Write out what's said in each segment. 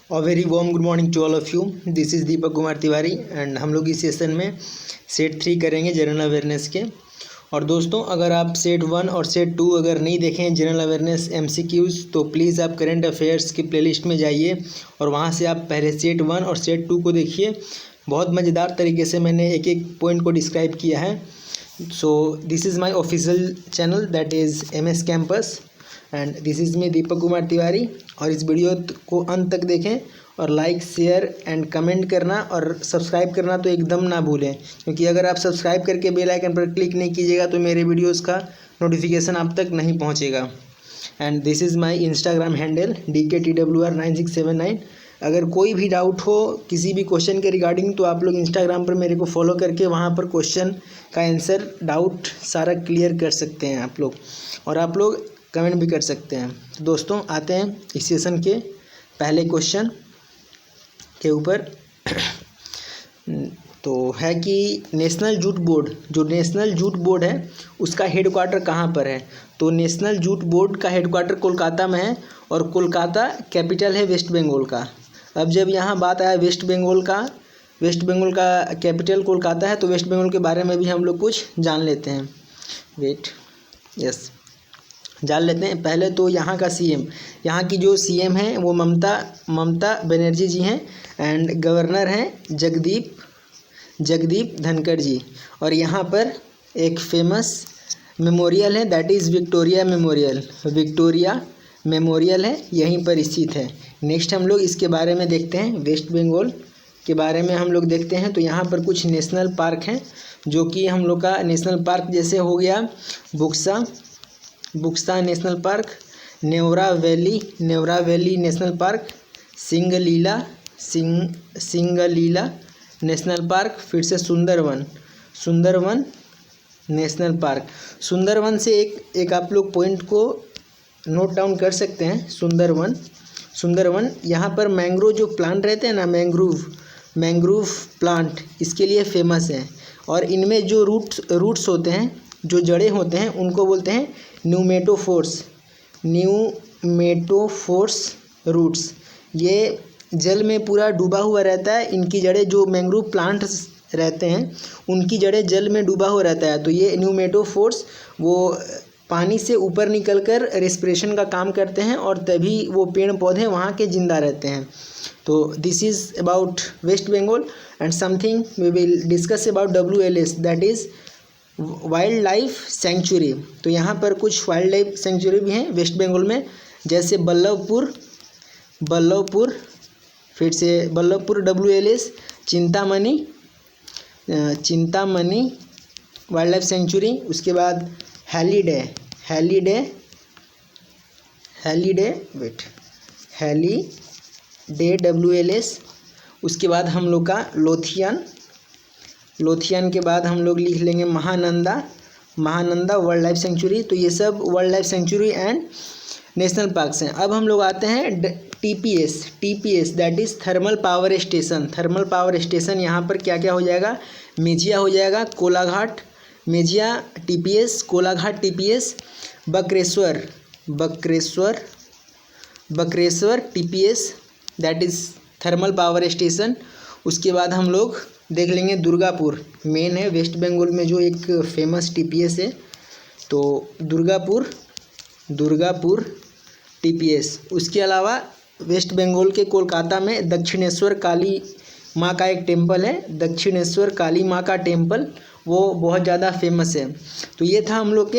A very warm good morning to all of you. This is Deepak Kumar Tiwari and हम लोग इस session में set 3 करेंगे जनरल अवेयरनेस के। और दोस्तों, अगर आप सेट 1 और सेट 2 अगर नहीं देखें जनरल अवेयरनेस MCQs, तो प्लीज़ आप करंट अफेयर्स की प्लेलिस्ट में जाइए और वहाँ से आप पहले सेट 1 और सेट 2 को देखिए। बहुत मज़ेदार तरीके से मैंने एक एक पॉइंट को डिस्क्राइब किया है। So this is my official channel that is MS campus and this is me Deepak Kumar Tiwari. और इस वीडियो को अंत तक देखें और लाइक शेयर एंड कमेंट करना और सब्सक्राइब करना तो एकदम ना भूलें, क्योंकि अगर आप सब्सक्राइब करके बेल आइकन पर क्लिक नहीं कीजिएगा तो मेरे वीडियोस का नोटिफिकेशन आप तक नहीं पहुंचेगा। And this is my Instagram handle DKTWR9679। अगर कोई भी डाउट हो किसी भी क्वेश्चन के रिगार्डिंग तो आप लोग इंस्टाग्राम पर मेरे को फॉलो करके वहाँ पर क्वेश्चन का आंसर डाउट सारा क्लियर कर सकते हैं आप लोग, और आप लोग कमेंट भी कर सकते हैं। तो दोस्तों, आते हैं इस सेशन के पहले क्वेश्चन के ऊपर। तो है कि नेशनल जूट बोर्ड, जो नेशनल जूट बोर्ड है उसका हेडक्वार्टर कहाँ पर है? तो नेशनल जूट बोर्ड का हेडक्वार्टर कोलकाता में है और कोलकाता कैपिटल है वेस्ट बंगाल का। अब जब यहाँ बात आया वेस्ट बंगाल का कैपिटल कोलकाता है, तो वेस्ट बंगाल के बारे में भी हम लोग कुछ जान लेते हैं। जान लेते हैं। पहले तो यहाँ का CM, यहाँ की जो CM है वो ममता बनर्जी जी हैं एंड गवर्नर हैं जगदीप धनखड़ जी। और यहाँ पर एक फेमस मेमोरियल है दैट इज़ विक्टोरिया मेमोरियल है, यहीं पर स्थित है। नेक्स्ट हम लोग इसके बारे में देखते हैं, वेस्ट बंगाल के बारे में हम लोग देखते हैं। तो यहाँ पर कुछ नेशनल पार्क हैं, जो कि हम लोग का नेशनल पार्क जैसे हो गया Buxa national park, Neora valley national park, Singalila national park, फिर से सुंदरवन नेशनल पार्क। सुंदरवन से एक आप लोग पॉइंट को नोट डाउन कर सकते हैं। सुंदरवन यहाँ पर मैंग्रोव जो प्लांट रहते हैं ना, मैंग्रोव प्लांट इसके लिए फेमस है। और इनमें जो रूट्स होते हैं, जो जड़ें होते हैं, उनको बोलते हैं न्यूमेटोफोर्स रूट्स। ये जल में पूरा डूबा हुआ रहता है। इनकी जड़ें, जो मैंग्रोव प्लांट्स रहते हैं उनकी जड़ें जल में डूबा हुआ रहता है। तो ये न्यूमेटोफोर्स वो पानी से ऊपर निकलकर रेस्पिरेशन का काम करते हैं और तभी वो पेड़ पौधे वहाँ के जिंदा रहते हैं। तो this is about West Bengal and something we will discuss about WLS that is wild life sanctuary. तो यहाँ पर कुछ वाइल्ड लाइफ सेंचुरी भी हैं वेस्ट बंगाल में, जैसे बल्लभपुर, फिर से Ballabhpur WLS, Chintamani wild life century. उसके बाद हैलीडे WLS। उसके बाद हम लोग का लोथियन के बाद हम लोग लिख लेंगे महानंदा वर्ल्ड लाइफ सेंचुरी। तो ये सब world life sanctuary and national parks हैं। अब हम लोग आते हैं TPS that is thermal power station. यहाँ पर क्या क्या हो जाएगा? मेजिया हो जाएगा, Kolaghat Mejia TPS, Kolaghat TPS, Bakreshwar TPS that is thermal power station. उसके बाद हम लोग देख लेंगे दुर्गापुर, मेन है वेस्ट बंगाल में जो एक फेमस TPS है, तो दुर्गापुर TPS। उसके अलावा वेस्ट बंगाल के कोलकाता में दक्षिणेश्वर काली माँ का एक टेम्पल है, दक्षिणेश्वर काली माँ का टेम्पल, वो बहुत ज़्यादा फेमस है। तो ये था हम लोग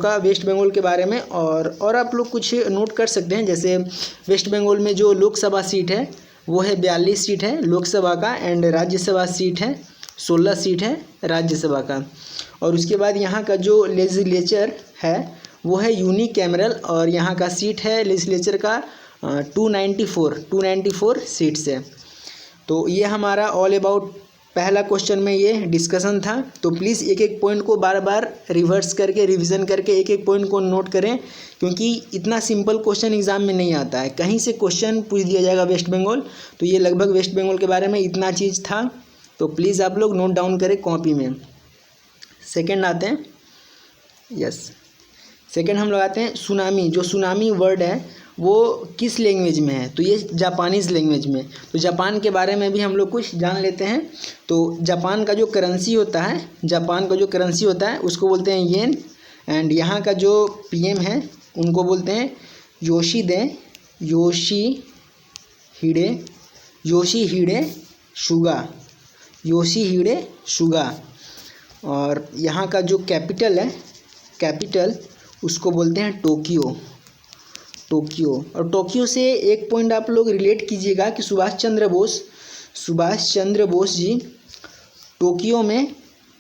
का वेस्ट बंगाल के बारे में। और आप लोग कुछ नोट कर सकते हैं, जैसे वेस्ट बंगाल में जो लोकसभा सीट है वो है 42 सीट है लोकसभा का, एंड राज्यसभा सीट है 16 सीट है राज्यसभा का। और उसके बाद यहाँ का जो लेजिस्लेचर है वो है यूनिकैमरल, और यहाँ का सीट है लेजिस्लेचर का 294 सीट्स है। तो ये हमारा ऑल अबाउट पहला क्वेश्चन में ये डिस्कशन था। तो प्लीज़ एक एक पॉइंट को बार बार रिवर्स करके रिवीजन करके एक एक पॉइंट को नोट करें, क्योंकि इतना सिंपल क्वेश्चन एग्जाम में नहीं आता है। कहीं से क्वेश्चन पूछ दिया जाएगा वेस्ट बंगाल, तो ये लगभग वेस्ट बंगाल के बारे में इतना चीज़ था। तो प्लीज़ आप लोग नोट डाउन करें कॉपी में। सेकेंड आते हैं, सेकेंड हम लोग आते हैं सुनामी। जो सुनामी वर्ड है वो किस लैंग्वेज में है, तो ये जापानीज़ लैंग्वेज में। तो जापान के बारे में भी हम लोग कुछ जान लेते हैं। तो जापान का जो करेंसी होता है उसको बोलते हैं येन। एंड यहाँ का जो पीएम है उनको बोलते हैं योशीहिडे सुगा। और यहाँ का जो कैपिटल उसको बोलते हैं टोक्यो। और टोक्यो से एक पॉइंट आप लोग रिलेट कीजिएगा कि सुभाष चंद्र बोस जी टोक्यो में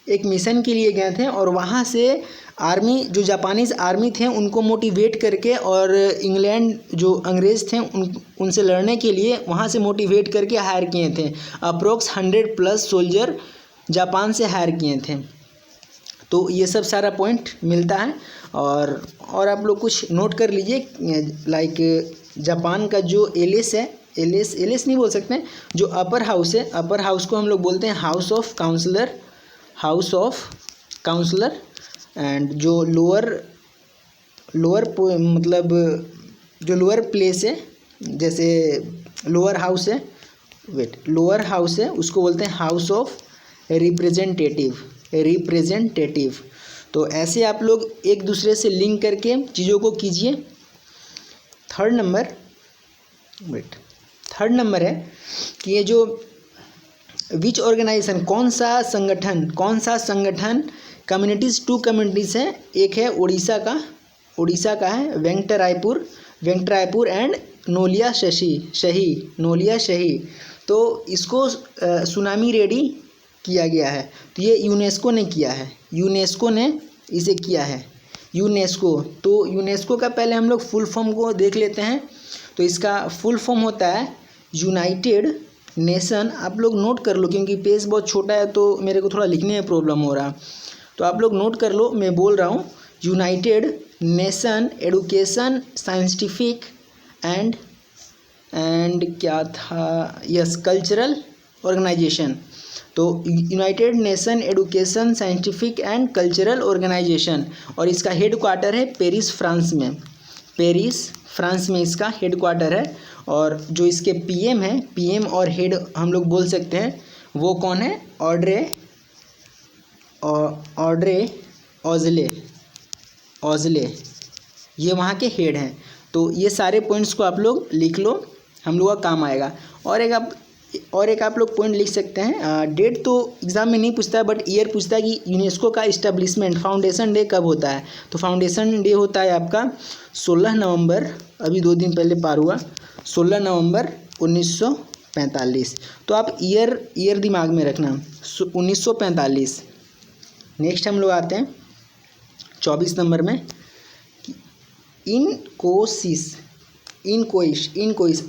एक मिशन के लिए गए थे, और वहाँ से जो जापानीज़ आर्मी थे उनको मोटिवेट करके, और इंग्लैंड जो अंग्रेज़ थे उनसे लड़ने के लिए वहाँ से मोटिवेट करके हायर किए थे। अप्रोक्स 100+ सोल्जर जापान से हायर किए थे। तो ये सब सारा पॉइंट मिलता है। और आप लोग कुछ नोट कर लीजिए, लाइक जापान का जो एलिस है, एलिस नहीं बोल सकते हैं, जो अपर हाउस है, अपर हाउस को हम लोग बोलते हैं हाउस ऑफ काउंसलर। एंड जो लोअर मतलब जो लोअर प्लेस है, जैसे लोअर हाउस है उसको बोलते हैं हाउस ऑफ रिप्रेजेंटेटिव। तो ऐसे आप लोग एक दूसरे से लिंक करके चीज़ों को कीजिए। थर्ड नंबर है कि ये जो विच ऑर्गेनाइजेशन, कौन सा संगठन कम्युनिटीज़, 2 कम्युनिटीज़ हैं। एक है उड़ीसा का है वेंकटरायपुर एंड नोलिया शही। तो इसको सुनामी रेडी किया गया है। तो ये यूनेस्को ने इसे किया है। तो यूनेस्को का पहले हम लोग फुल फॉर्म को देख लेते हैं। तो इसका फुल फॉर्म होता है यूनाइटेड नेशन। आप लोग नोट कर लो, क्योंकि पेज बहुत छोटा है तो मेरे को थोड़ा लिखने में प्रॉब्लम हो रहा। तो आप लोग नोट कर लो, मैं बोल रहा हूँ, United Nation education scientific and क्या था, यस, कल्चरल ऑर्गेनाइजेशन। तो United Nation education scientific and cultural organisation, और इसका हेड क्वार्टर है पेरिस, फ्रांस में इसका हेड क्वार्टर है। और जो इसके पीएम और हेड हम लोग बोल सकते हैं, वो कौन है, ऑड्रे ऑजले, ये वहाँ के हेड हैं। तो ये सारे पॉइंट्स को आप लोग लिख लो, हम लोग का काम आएगा। और एक आप लोग पॉइंट लिख सकते हैं, डेट तो एग्ज़ाम में नहीं पूछता है, बट ईयर पूछता है कि यूनेस्को का इस्टेब्लिशमेंट, फाउंडेशन डे कब होता है। तो फाउंडेशन डे होता है आपका 16 नवंबर, अभी 2 दिन पहले पार हुआ, 16 नवंबर 1945। तो आप ईयर दिमाग में रखना, 1945। नेक्स्ट हम लोग आते हैं 24 नंबर में, इनकोइस INCOIS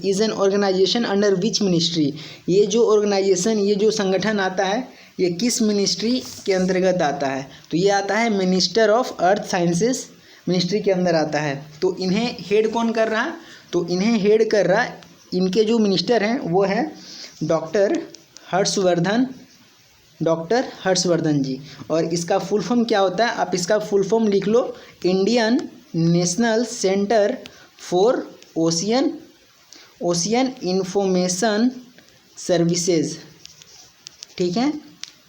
is an organisation under which ministry. ये जो संगठन आता है, ये किस मिनिस्ट्री के अंतर्गत आता है। तो ये आता है minister of earth sciences ministry के अंदर आता है। तो इन्हें हेड कौन कर रहा है, तो इन्हें हेड कर रहा है, इनके जो मिनिस्टर हैं वो है डॉक्टर हर्षवर्धन जी। और इसका फुल फॉर्म क्या होता है, आप इसका फुल फॉर्म लिख लो, Indian National Centre for Ocean Information Services. ठीक है,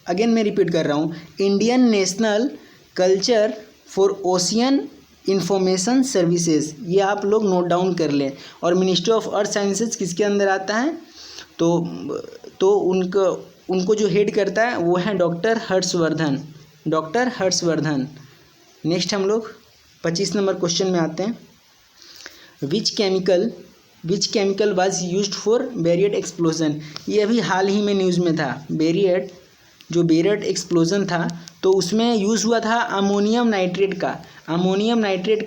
अगेन मैं रिपीट कर रहा हूँ, Indian National culture for Ocean Information Services. ये आप लोग नोट डाउन कर लें। और मिनिस्ट्री ऑफ अर्थ साइंसेज किसके अंदर आता है, तो उनको जो हेड करता है वो है डॉक्टर हर्षवर्धन। नेक्स्ट हम लोग 25 नंबर क्वेश्चन में आते हैं, which chemical was used for Beirut explosion. ये अभी हाल ही में न्यूज़ में था, बेरियट एक्सप्लोजन था, तो उसमें यूज़ हुआ था अमोनियम नाइट्रेट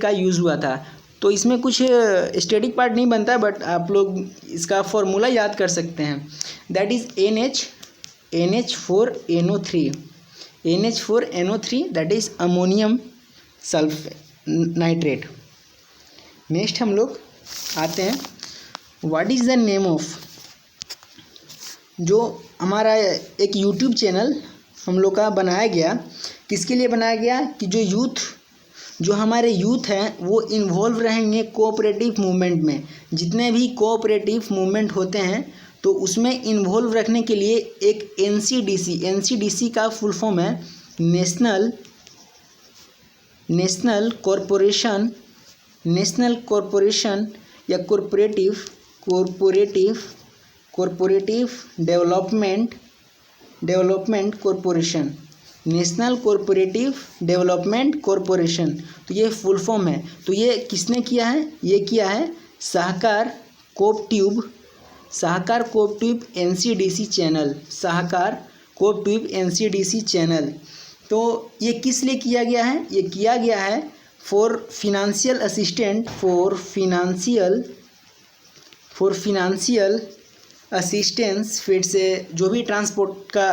का यूज़ हुआ था। तो इसमें कुछ स्टैटिक पार्ट नहीं बनता, बट आप लोग इसका फॉर्मूला याद कर सकते हैं, that is NH4NO3 that is ammonium nitrate. Next हम लोग आते हैं, what is the name of, जो हमारा एक यूट्यूब चैनल हम लोग का बनाया गया, किसके लिए बनाया गया, कि जो जो हमारे यूथ हैं वो इन्वॉल्व रहेंगे कोऑपरेटिव मूवमेंट में। जितने भी कोऑपरेटिव मूवमेंट होते हैं तो उसमें इन्वॉल्व रखने के लिए एक एनसीडीसी का फुल फॉर्म है नेशनल कॉरपोरेशन या corporative development corporation, national corporative development corporation. तो ये फुल फॉर्म है। तो ये किसने किया है? ये किया है सहकार कोऑपरेटिव एनसीडीसी चैनल। तो ये किस लिए किया गया है? ये किया गया है फॉर फिनेंशियल असिस्टेंस, फिर से जो भी ट्रांसपोर्ट का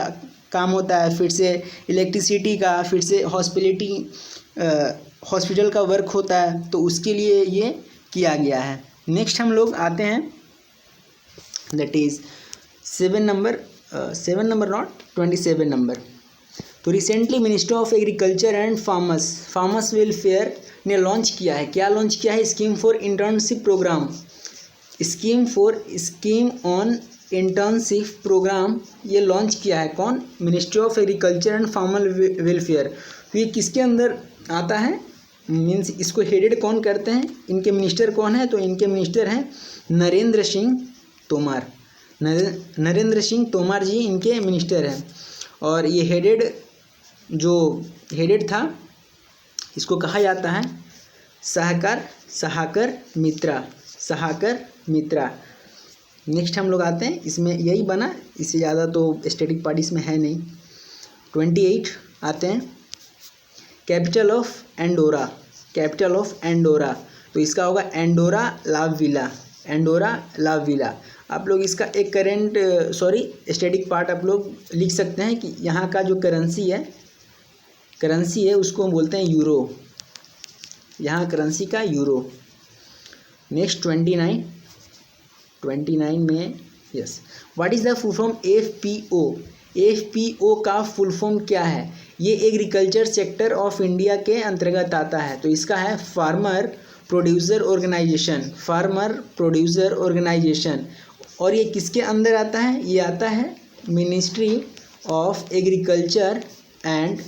काम होता है, फिर से इलेक्ट्रिसिटी का, फिर से हॉस्पिटल का वर्क होता है, तो उसके लिए ये किया गया है। नेक्स्ट हम लोग आते हैं, दैट इज़ 27 नंबर। तो recently minister of agriculture and farmers welfare ने लॉन्च किया है। क्या लॉन्च किया है? Scheme for internship programme, scheme on internship programme ये लॉन्च किया है। कौन? Ministry of agriculture and farmer welfare. तो ये किसके अंदर आता है? मीन्स इसको हेडेड कौन करते हैं? इनके मिनिस्टर कौन है? तो इनके मिनिस्टर हैं नरेंद्र सिंह तोमर जी इनके मिनिस्टर हैं। और ये हेडेड था, इसको कहा जाता है सहाकर मित्रा। नेक्स्ट हम लोग आते हैं, इसमें यही बना, इससे ज़्यादा तो स्टैटिक पार्ट इसमें है नहीं। 28 आते हैं, कैपिटल ऑफ एंडोरा। तो इसका होगा एंडोरा ला विला। आप लोग इसका एक स्टैटिक पार्ट आप लोग लिख सकते हैं कि यहाँ का जो करेंसी है उसको हम बोलते हैं यूरो। यहाँ करेंसी का यूरो। नेक्स्ट 29 में yes, what is the full form FPO का फुल फॉर्म क्या है? ये एग्रीकल्चर सेक्टर ऑफ इंडिया के अंतर्गत आता है। तो इसका है फार्मर प्रोड्यूसर ऑर्गेनाइजेशन। और ये किसके अंदर आता है? ये आता है ministry of agriculture and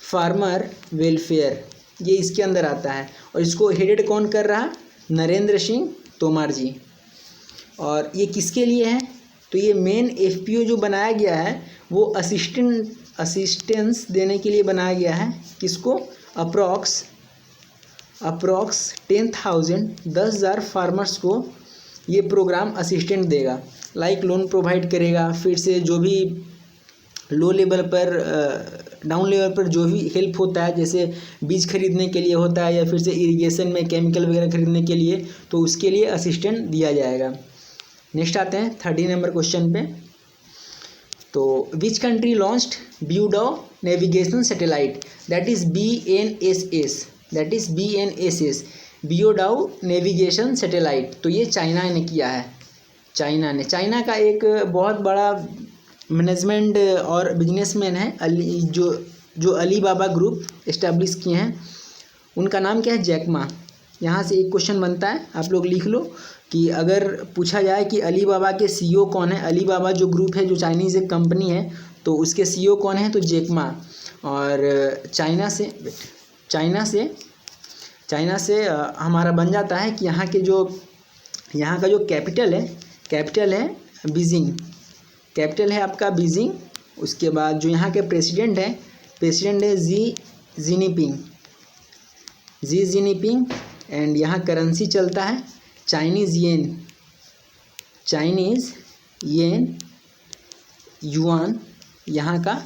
farmer welfare, ये इसके अंदर आता है। और इसको हेडेड कौन कर रहा? नरेंद्र सिंह तोमर जी। और ये किसके लिए है? तो ये मेन एफपीओ जो बनाया गया है वो असिस्टेंस देने के लिए बनाया गया है। किसको? अप्रॉक्स 10,000 फार्मर्स को ये प्रोग्राम असिस्टेंट देगा। लाइक लोन प्रोवाइड करेगा, फिर से जो भी डाउन लेवल पर जो भी हेल्प होता है, जैसे बीज खरीदने के लिए होता है या फिर से इरिगेशन में केमिकल वगैरह खरीदने के लिए, तो उसके लिए असिस्टेंट दिया जाएगा। नेक्स्ट आते हैं 30 नंबर क्वेश्चन पे। तो which country launched BeiDou navigation satellite, that is BNSS, BeiDou navigation satellite. तो ये चाइना ने किया है। चाइना का एक बहुत बड़ा मैनेजमेंट और बिजनेसमैन है जो अली बाबा ग्रुप इस्टेब्लिश किए हैं। उनका नाम क्या है? Jack Ma. यहाँ से एक क्वेश्चन बनता है, आप लोग लिख लो कि अगर पूछा जाए कि अली बाबा के सीईओ कौन है? अली बाबा जो ग्रुप है, जो चाइनीज़ एक कंपनी है, तो उसके सीईओ कौन है? तो जैक मा। और चाइना से हमारा बन जाता है कि यहाँ का जो कैपिटल है बीजिंग, कैपिटल है आपका बीजिंग। उसके बाद जो यहाँ के प्रेसिडेंट है जी जिनपिंग। एंड यहाँ करेंसी चलता है चाइनीज़ येन, युआन, यहाँ का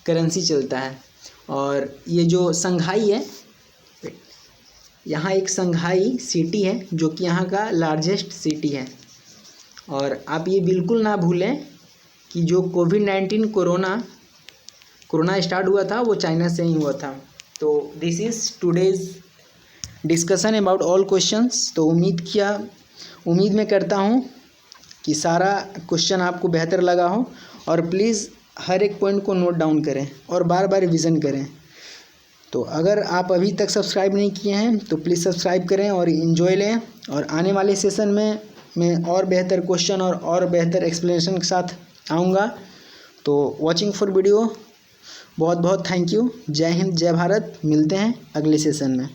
करेंसी चलता है। और ये जो संघाई है, यहाँ एक संघाई सिटी है जो कि यहाँ का लार्जेस्ट सिटी है। और आप ये बिल्कुल ना भूलें कि जो कोविड-19 कोरोना स्टार्ट हुआ था वो चाइना से ही हुआ था। तो this is today's discussion about all questions. तो उम्मीद मैं करता हूँ कि सारा क्वेश्चन आपको बेहतर लगा हो, और प्लीज़ हर एक पॉइंट को नोट डाउन करें और बार बार रिवीजन करें। तो अगर आप अभी तक सब्सक्राइब नहीं किए हैं तो प्लीज़ सब्सक्राइब करें और इन्जॉय लें। और आने वाले सेशन में मैं और बेहतर क्वेश्चन और बेहतर एक्सप्लेनेशन के साथ आऊँगा। तो वॉचिंग फॉर वीडियो बहुत बहुत थैंक यू। जय हिंद, जय भारत। मिलते हैं अगले सेशन में।